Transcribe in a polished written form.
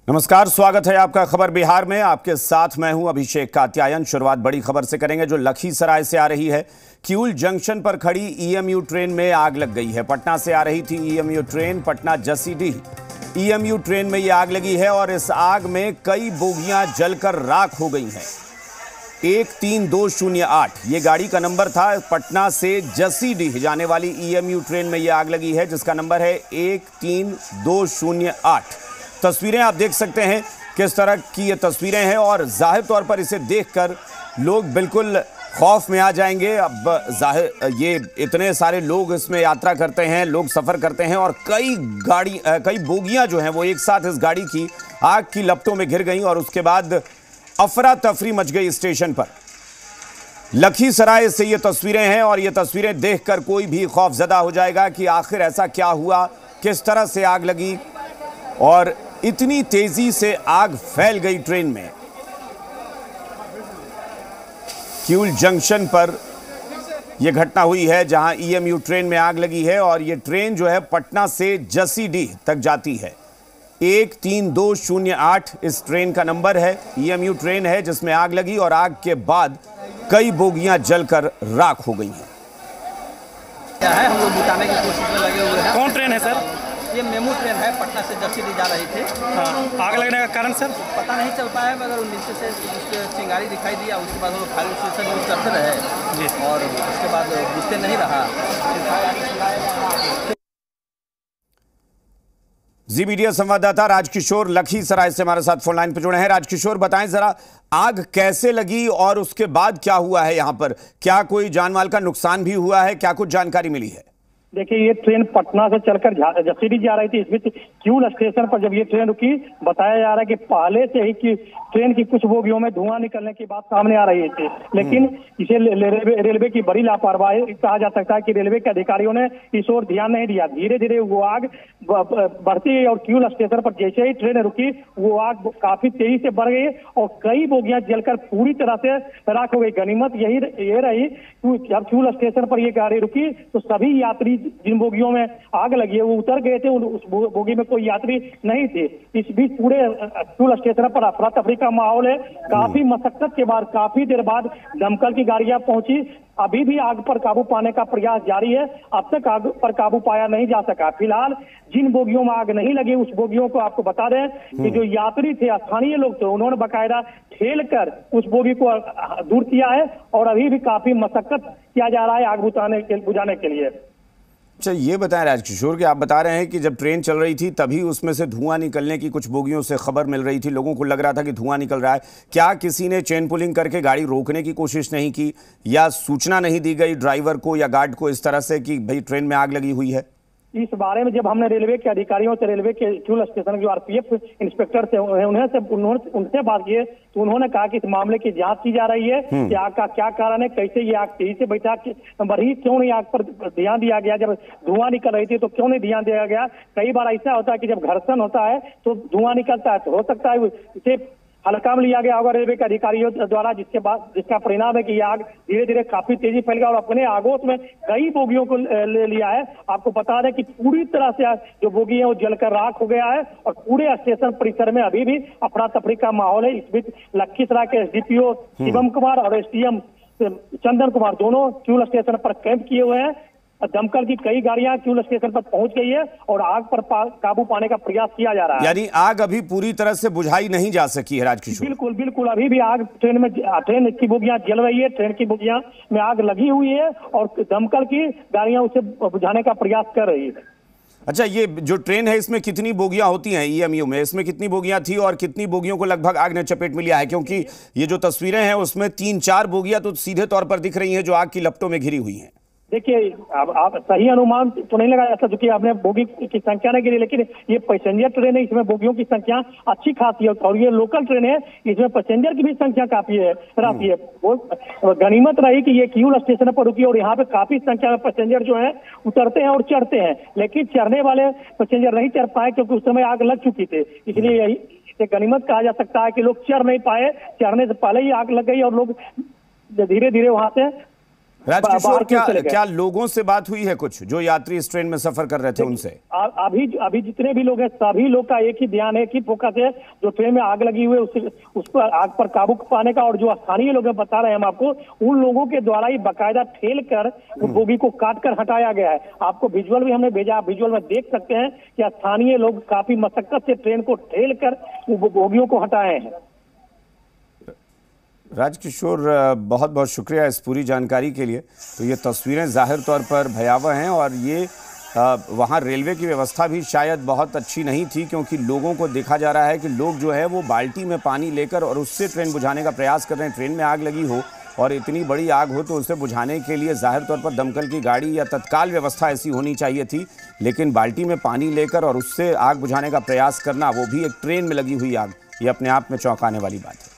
नमस्कार, स्वागत है आपका खबर बिहार में। आपके साथ मैं हूं अभिषेक कात्यायन। शुरुआत बड़ी खबर से करेंगे जो लखीसराय से आ रही है। किऊल जंक्शन पर खड़ी ईएमयू ट्रेन में आग लग गई है। पटना से आ रही थी EMU train, Patna Jasidih EMU train में ये आग लगी है और इस आग में कई बोगियां जलकर राख हो गई हैं। 13208 ये गाड़ी का नंबर था। पटना से जसीडीह जाने वाली ईएमयू ट्रेन में ये आग लगी है जिसका नंबर है 13208। तस्वीरें आप देख सकते हैं किस तरह की ये तस्वीरें हैं और जाहिर तौर पर इसे देखकर लोग बिल्कुल खौफ में आ जाएंगे। अब जाहिर ये इतने सारे लोग इसमें यात्रा करते हैं, लोग सफ़र करते हैं और कई बोगियां जो हैं वो एक साथ इस गाड़ी की आग की लपटों में घिर गई और उसके बाद अफरा तफरी मच गई स्टेशन पर। लखीसराय से ये तस्वीरें हैं और ये तस्वीरें देखकर कोई भी खौफजदा हो जाएगा कि आखिर ऐसा क्या हुआ, किस तरह से आग लगी और इतनी तेजी से आग फैल गई ट्रेन में। किऊल जंक्शन पर यह घटना हुई है जहां ईएमयू ट्रेन में आग लगी है और यह ट्रेन जो है पटना से जसीडीह तक जाती है। 13208 इस ट्रेन का नंबर है। ईएमयू ट्रेन है जिसमें आग लगी और आग के बाद कई बोगियां जलकर राख हो गई हैं। क्या है, हम लोग बुझाने की कोशिश में लगे हुए हैं। कौन ट्रेन है सर? ये मेमू ट्रेन है, पटना से जसीडीह जा रही थी। हाँ, आग लगने का कारण सर पता नहीं चल पाया, मगर नीचे से चिंगारी दिखाई दिया। उसके बाद हम लोग फायर स्टेशन यूज करते रहे जी और उसके बाद बुझते नहीं रहा। जी मीडिया संवाददाता राजकिशोर लखीसराय से हमारे साथ फोन लाइन पर जुड़े हैं। राजकिशोर, बताएं जरा आग कैसे लगी और उसके बाद क्या हुआ है यहाँ पर? क्या कोई जानमाल का नुकसान भी हुआ है? क्या कुछ जानकारी मिली है? देखिए, ये ट्रेन पटना से चलकर जसीडीह जा रही थी। इसमें किऊल स्टेशन पर जब ये ट्रेन रुकी, बताया जा रहा है कि पहले से ही कि ट्रेन की कुछ बोगियों में धुआं निकलने की बात सामने आ रही थी, लेकिन इसे रेलवे की बड़ी लापरवाही कहा जा सकता है कि रेलवे के अधिकारियों ने इस ओर ध्यान नहीं दिया। धीरे धीरे वो आग बढ़ती गई और किऊल स्टेशन पर जैसे ही ट्रेन रुकी वो आग काफी तेजी से बढ़ गई और कई बोगियां जलकर पूरी तरह से राख हो गई। गनीमत यही रही जब किऊल स्टेशन पर ये गाड़ी रुकी तो सभी यात्री जिन बोगियों में आग लगी है वो उतर गए थे। उस बोगी में कोई यात्री नहीं थे। इस बीच पूरे किऊल स्टेशन पर अफरा तफरी का माहौल है। काफी मशक्कत के बाद, काफी देर बाद दमकल की गाड़ियां पहुंची। अभी भी आग पर काबू पाने का प्रयास जारी है। अब तक आग पर काबू पाया नहीं जा सका। फिलहाल जिन बोगियों में आग नहीं लगी उस बोगियों को आपको बता दें कि जो यात्री थे, स्थानीय लोग थे, उन्होंने बाकायदा ठेल कर उस बोगी को दूर किया है और अभी भी काफी मशक्कत किया जा रहा है आग बुझाने के लिए। अच्छा, ये बताएं राजकिशोर कि आप बता रहे हैं कि जब ट्रेन चल रही थी तभी उसमें से धुआं निकलने की कुछ बोगियों से खबर मिल रही थी, लोगों को लग रहा था कि धुआं निकल रहा है। क्या किसी ने चेन पुलिंग करके गाड़ी रोकने की कोशिश नहीं की या सूचना नहीं दी गई ड्राइवर को या गार्ड को इस तरह से कि भाई ट्रेन में आग लगी हुई है? इस बारे में जब हमने रेलवे के अधिकारियों से, रेलवे के किऊल स्टेशन के आरपीएफ इंस्पेक्टर से उनसे बात की तो उन्होंने कहा कि इस मामले की जांच की जा रही है कि आग का क्या कारण है, कैसे ये आग तेजी से बैठा, बढ़ी, क्यों नहीं आग पर ध्यान दिया गया। जब धुआं निकल रही थी तो क्यों नहीं ध्यान दिया गया? कई बार ऐसा होता है कि जब घर्षण होता है तो धुआं निकलता है, तो हो सकता है इसे हल्का में लिया गया होगा रेलवे के अधिकारियों द्वारा, जिसका परिणाम है कि यह आग धीरे धीरे काफी तेजी फैल गया और अपने आगोश में कई बोगियों को ले लिया है। आपको बता दें कि पूरी तरह से जो बोगी है वो जलकर राख हो गया है और पूरे स्टेशन परिसर में अभी भी अफरा तफरी का माहौल है। इस बीच लखीसराय के एसडीपीओ शिवम कुमार और एसडीएम चंदन कुमार दोनों किऊल स्टेशन पर कैंप किए हुए हैं। दमकल की कई गाड़ियां किऊल स्टेशन पर पहुंच गई है और आग पर काबू पाने का प्रयास किया जा रहा है। यानी आग अभी पूरी तरह से बुझाई नहीं जा सकी है राजकिशोर? बिल्कुल बिल्कुल, अभी भी आग ट्रेन की बोगियां जल रही है, ट्रेन की बोगियां में आग लगी हुई है और दमकल की गाड़ियां उसे बुझाने का प्रयास कर रही है। अच्छा, ये जो ट्रेन है इसमें कितनी बोगियां होती हैं ईएमयू में? इसमें कितनी बोगियां थी और कितनी बोगियों को लगभग आग ने चपेट में लिया है? क्योंकि ये जो तस्वीरें हैं उसमें 3-4 बोगियां तो सीधे तौर पर दिख रही हैं जो आग की लपटों में घिरी हुई हैं। देखिए, अब आप सही अनुमान तो नहीं लगाया जा सकता, आपने बोगी की संख्या नहीं गिरी, लेकिन ये पैसेंजर ट्रेन है, इसमें बोगियों की संख्या अच्छी खासी है और ये लोकल ट्रेन है, इसमें पैसेंजर की भी संख्या काफी है रहती है। गनीमत रही कि ये किऊल स्टेशन पर रुकी और यहाँ पे काफी संख्या में पैसेंजर जो है उतरते हैं और चढ़ते हैं, लेकिन चढ़ने वाले पैसेंजर नहीं चढ़ पाए क्योंकि उस समय आग लग चुकी थी। इसलिए यही गनीमत कहा जा सकता है कि लोग चढ़ नहीं पाए, चढ़ने से पहले ही आग लग गई और लोग धीरे धीरे वहां से राजकिशोर, क्या चले गए। क्या लोगों से बात हुई है कुछ, जो यात्री इस ट्रेन में सफर कर रहे थे उनसे? अभी जितने भी लोग हैं सभी लोग का एक ही ध्यान है, कि फोकस है जो ट्रेन में आग लगी हुई है उस पर आग पर काबू पाने का। और जो स्थानीय लोग हैं बता रहे हैं हम आपको, उन लोगों के द्वारा ही बाकायदा ठेल कर बोगी को काट कर हटाया गया है। आपको विजुअल भी हमने भेजा, आप विजुअल में देख सकते हैं कि स्थानीय लोग काफी मशक्कत से ट्रेन को ठेल कर बोगियों को हटाए हैं। राजकिशोर, बहुत बहुत शुक्रिया इस पूरी जानकारी के लिए। तो ये तस्वीरें जाहिर तौर पर भयावह हैं, और ये वहाँ रेलवे की व्यवस्था भी शायद बहुत अच्छी नहीं थी, क्योंकि लोगों को देखा जा रहा है कि लोग जो है वो बाल्टी में पानी लेकर और उससे ट्रेन बुझाने का प्रयास कर रहे हैं। ट्रेन में आग लगी हो और इतनी बड़ी आग हो तो उसे बुझाने के लिए जाहिर तौर पर दमकल की गाड़ी या तत्काल व्यवस्था ऐसी होनी चाहिए थी, लेकिन बाल्टी में पानी लेकर और उससे आग बुझाने का प्रयास करना, वो भी एक ट्रेन में लगी हुई आग, ये अपने आप में चौंकाने वाली बात है।